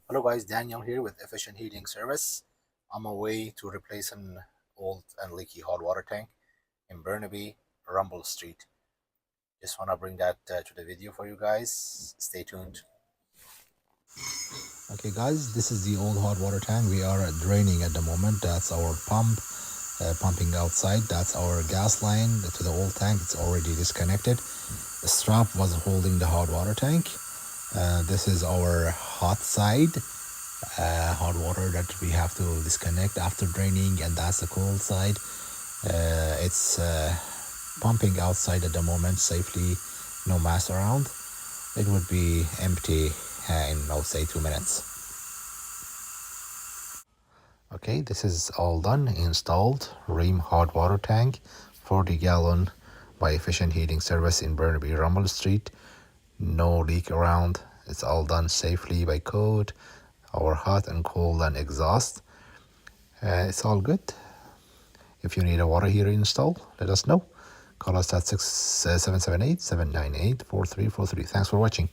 Hello guys, Daniel here with Efficient Heating Service. On my way to replace an old and leaky hot water tank in Burnaby, Rumble Street. Just want to bring that to the video for you guys. Stay tuned. Okay guys, this is the old hot water tank. We are draining at the moment. That's our pump pumping outside. That's our gas line to the old tank. It's already disconnected. The strap was holding the hot water tank. This is our hot side. Hot water that we have to disconnect after draining, and that's the cold side. It's pumping outside at the moment safely, no mess around. It would be empty in, I'll say, 2 minutes. Okay, this is all done, installed. Rheem hot water tank, 40 gallon by Efficient Heating Service in Burnaby, Rummel Street. No leak around. It's all done safely by code. Our hot and cold and exhaust. It's all good. If you need a water heater install, let us know. Call us at 778-798-4343. Thanks for watching.